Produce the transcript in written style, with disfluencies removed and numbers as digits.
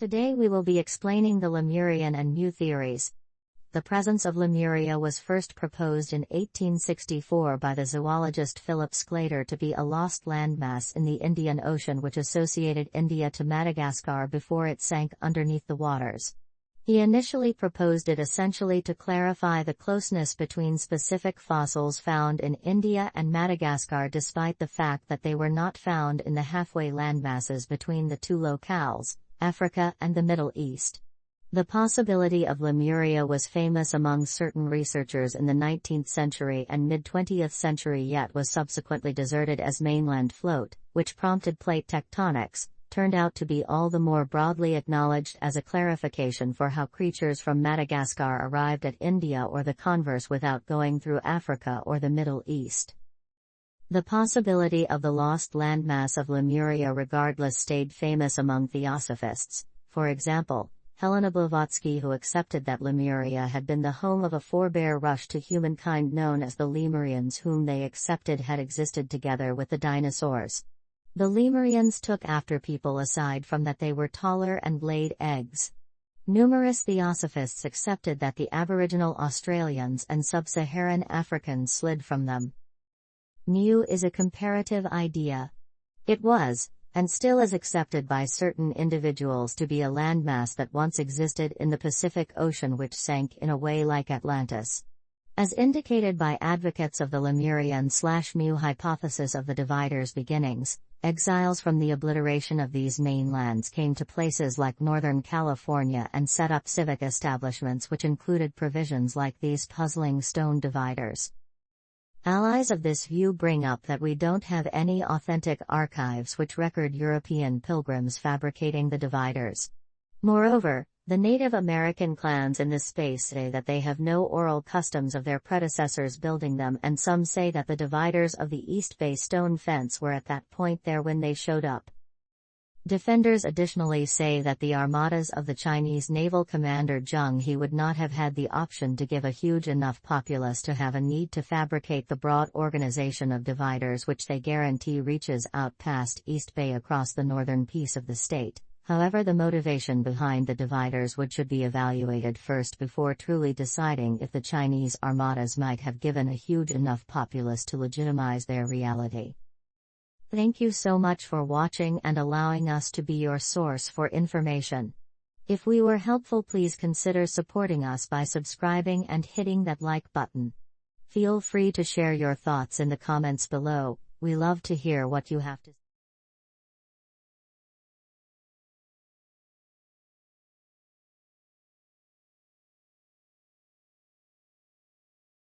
Today we will be explaining the Lemurian and MU theories. The presence of Lemuria was first proposed in 1864 by the zoologist Philip Sclater to be a lost landmass in the Indian Ocean which associated India to Madagascar before it sank underneath the waters. He initially proposed it essentially to clarify the closeness between specific fossils found in India and Madagascar despite the fact that they were not found in the halfway landmasses between the two locales, Africa and the Middle East. The possibility of Lemuria was famous among certain researchers in the 19th century and mid-20th century, yet was subsequently deserted as mainland float, which prompted plate tectonics, turned out to be all the more broadly acknowledged as a clarification for how creatures from Madagascar arrived at India or the converse without going through Africa or the Middle East. The possibility of the lost landmass of Lemuria regardless stayed famous among theosophists. For example, Helena Blavatsky, who accepted that Lemuria had been the home of a forebear rush to humankind known as the Lemurians, whom they accepted had existed together with the dinosaurs. The Lemurians took after people aside from that they were taller and laid eggs. Numerous theosophists accepted that the Aboriginal Australians and Sub-Saharan Africans slid from them. MU is a comparative idea. It was, and still is accepted by certain individuals to be a landmass that once existed in the Pacific Ocean which sank in a way like Atlantis. As indicated by advocates of the Lemurian/MU hypothesis of the dividers' beginnings, exiles from the obliteration of these mainlands came to places like Northern California and set up civic establishments which included provisions like these puzzling stone dividers. Allies of this view bring up that we don't have any authentic archives which record European pilgrims fabricating the dividers. Moreover, the Native American clans in this space say that they have no oral customs of their predecessors building them, and some say that the dividers of the East Bay stone fence were at that point there when they showed up. Defenders additionally say that the armadas of the Chinese naval commander Zheng He would not have had the option to give a huge enough populace to have a need to fabricate the broad organization of dividers which they guarantee reaches out past East Bay across the northern piece of the state. However, the motivation behind the dividers should be evaluated first before truly deciding if the Chinese armadas might have given a huge enough populace to legitimize their reality. Thank you so much for watching and allowing us to be your source for information. If we were helpful, please consider supporting us by subscribing and hitting that like button. Feel free to share your thoughts in the comments below. We love to hear what you have to say.